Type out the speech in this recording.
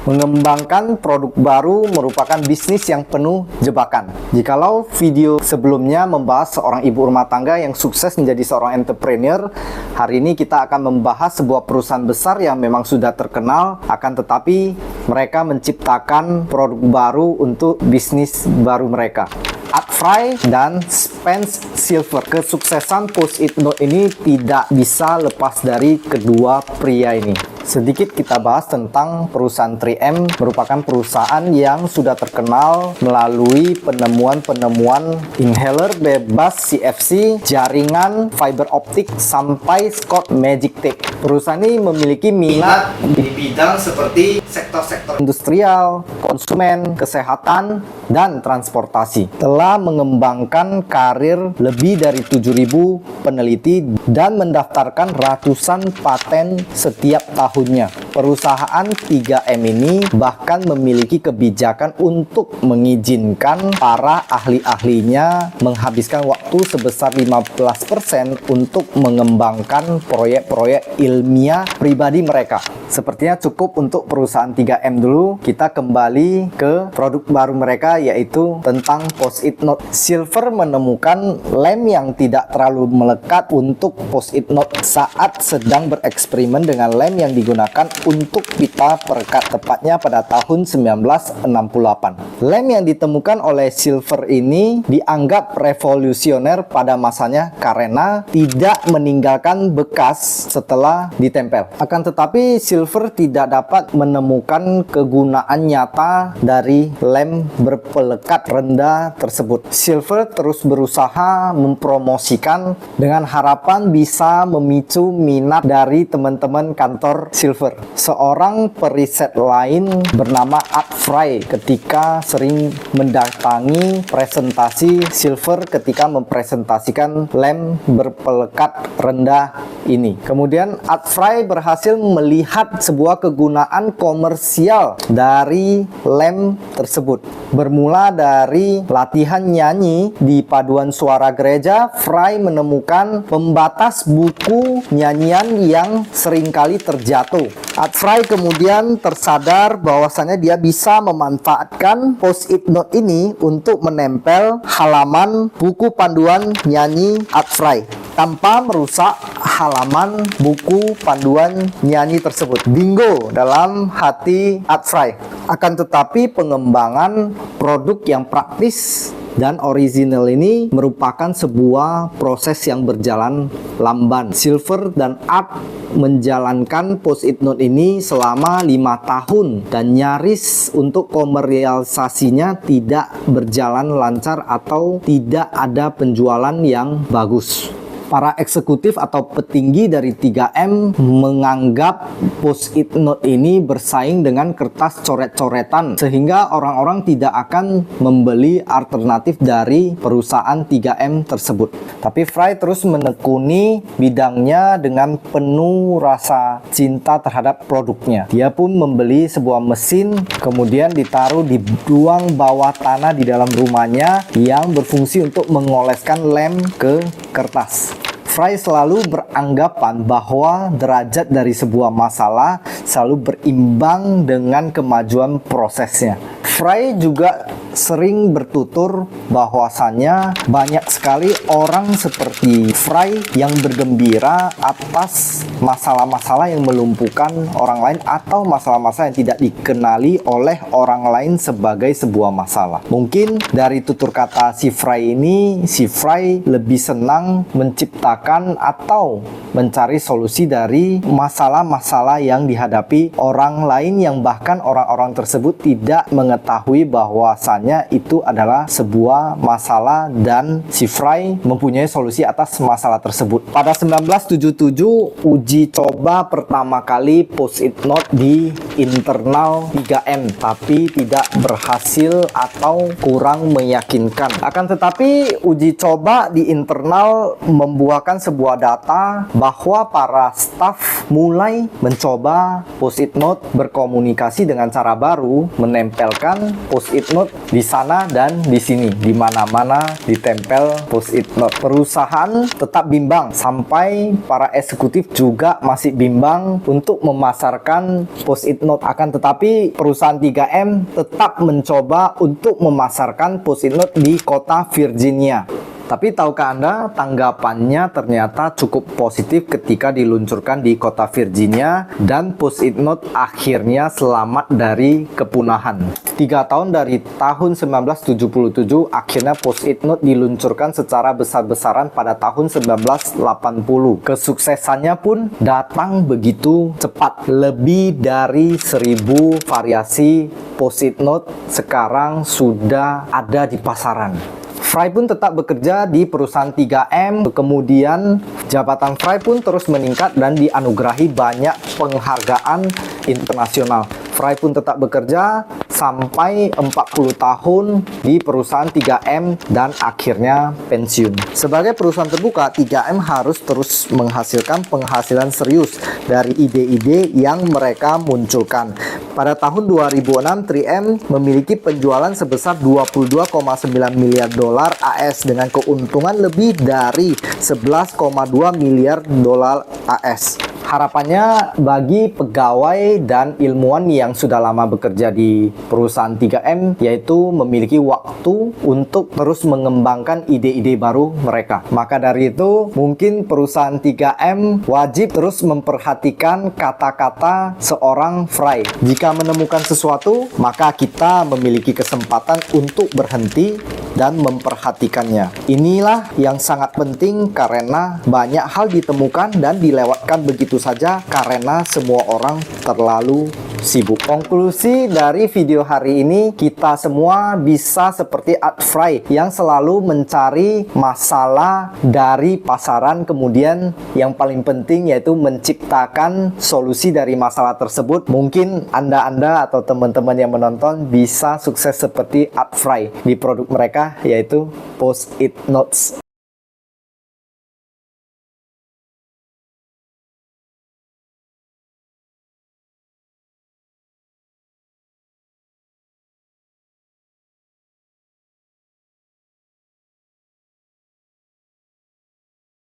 Mengembangkan produk baru merupakan bisnis yang penuh jebakan. Jikalau video sebelumnya membahas seorang ibu rumah tangga yang sukses menjadi seorang entrepreneur, hari ini kita akan membahas sebuah perusahaan besar yang memang sudah terkenal, akan tetapi mereka menciptakan produk baru untuk bisnis baru mereka. Art Fry dan Spence Silver. Kesuksesan Post-it Note ini tidak bisa lepas dari kedua pria ini. Sedikit kita bahas tentang perusahaan 3M, merupakan perusahaan yang sudah terkenal melalui penemuan-penemuan inhaler bebas CFC, jaringan fiber optik, sampai Scott Magic Tape. Perusahaan ini memiliki minat di bidang seperti sektor-sektor industrial, konsumen, kesehatan, dan transportasi. Telah mengembangkan karir lebih dari 7.000 peneliti dan mendaftarkan ratusan paten setiap tahunnya. Perusahaan 3M ini bahkan memiliki kebijakan untuk mengizinkan para ahli-ahlinya menghabiskan waktu sebesar 15% untuk mengembangkan proyek-proyek ilmiah pribadi mereka. Sepertinya cukup untuk perusahaan 3M dulu. Kita kembali ke produk baru mereka, yaitu tentang Post-it Note. Silver menemukan lem yang tidak terlalu melekat untuk Post-it Note saat sedang bereksperimen dengan lem yang digunakan untuk pita perekat, tepatnya pada tahun 1968. Lem yang ditemukan oleh Silver ini dianggap revolusioner pada masanya karena tidak meninggalkan bekas setelah ditempel. Akan tetapi Silver tidak dapat menemukan kegunaan nyata dari lem berpelekat rendah tersebut. Silver terus berusaha mempromosikan dengan harapan bisa memicu minat dari teman-teman kantor Silver. Seorang periset lain bernama Art Fry ketika sering mendatangi presentasi Silver ketika mempresentasikan lem berpelekat rendah ini. Kemudian Art Fry berhasil melihat sebuah kegunaan komersial dari lem tersebut. Bermula dari latihan nyanyi di paduan suara gereja, Fry menemukan pembatas buku nyanyian yang seringkali terjatuh. Art Fry kemudian tersadar bahwasannya dia bisa memanfaatkan Post-it Note ini untuk menempel halaman buku panduan nyanyi Art Fry tanpa merusak halaman buku panduan nyanyi tersebut. Bingo dalam hati Art Fry. Akan tetapi pengembangan produk yang praktis dan original ini merupakan sebuah proses yang berjalan lamban. Silver dan Art menjalankan Post-it Note ini selama 5 tahun dan nyaris untuk komersialisasinya tidak berjalan lancar atau tidak ada penjualan yang bagus. Para eksekutif atau petinggi dari 3M menganggap Post-it Note ini bersaing dengan kertas coret-coretan, sehingga orang-orang tidak akan membeli alternatif dari perusahaan 3M tersebut. Tapi Fry terus menekuni bidangnya dengan penuh rasa cinta terhadap produknya. Dia pun membeli sebuah mesin, kemudian ditaruh di ruang bawah tanah di dalam rumahnya yang berfungsi untuk mengoleskan lem ke kertas. Fry selalu beranggapan bahwa derajat dari sebuah masalah selalu berimbang dengan kemajuan prosesnya. Fry juga sering bertutur bahwasannya banyak sekali orang seperti Fry yang bergembira atas masalah-masalah yang melumpuhkan orang lain atau masalah-masalah yang tidak dikenali oleh orang lain sebagai sebuah masalah. Mungkin dari tutur kata si Fry ini, si Fry lebih senang menciptakan atau mencari solusi dari masalah-masalah yang dihadapi orang lain yang bahkan orang-orang tersebut tidak mengetahui bahwasannya itu adalah sebuah masalah dan si Fry mempunyai solusi atas masalah tersebut. Pada 1977 uji coba pertama kali Post-it Note di internal 3M, tapi tidak berhasil atau kurang meyakinkan. Akan tetapi uji coba di internal membuahkan sebuah data bahwa para staf mulai mencoba Post-it Note berkomunikasi dengan cara baru, menempelkan Post-it Note di Di sana dan di sini, di mana-mana ditempel post-it note. Perusahaan tetap bimbang, sampai para eksekutif juga masih bimbang untuk memasarkan post-it note. Akan tetapi perusahaan 3M tetap mencoba untuk memasarkan post-it note di kota Virginia. Tapi tahukah Anda, tanggapannya ternyata cukup positif ketika diluncurkan di kota Virginia dan post-it note akhirnya selamat dari kepunahan. 3 tahun dari tahun 1977, akhirnya post-it note diluncurkan secara besar-besaran pada tahun 1980. Kesuksesannya pun datang begitu cepat. Lebih dari 1000 variasi post-it note sekarang sudah ada di pasaran. Fry pun tetap bekerja di perusahaan 3M, kemudian jabatan Fry pun terus meningkat dan dianugerahi banyak penghargaan internasional. Fry pun tetap bekerja sampai 40 tahun di perusahaan 3M dan akhirnya pensiun. Sebagai perusahaan terbuka, 3M harus terus menghasilkan penghasilan serius dari ide-ide yang mereka munculkan. Pada tahun 2006, 3M memiliki penjualan sebesar 22,9 miliar dolar AS dengan keuntungan lebih dari 11,2 miliar dolar AS. Harapannya bagi pegawai dan ilmuwan yang sudah lama bekerja di perusahaan 3M yaitu memiliki waktu untuk terus mengembangkan ide-ide baru mereka. Maka dari itu, mungkin perusahaan 3M wajib terus memperhatikan kata-kata seorang Fry. Jika menemukan sesuatu, maka kita memiliki kesempatan untuk berhenti dan memperhatikannya. Inilah yang sangat penting karena banyak hal ditemukan dan dilewatkan begitu saja karena semua orang terlalu sibuk. Konklusi dari video hari ini, kita semua bisa seperti Art Fry yang selalu mencari masalah dari pasaran, kemudian yang paling penting yaitu menciptakan solusi dari masalah tersebut. Mungkin Anda atau teman-teman yang menonton bisa sukses seperti Art Fry di produk mereka yaitu Post-it Notes.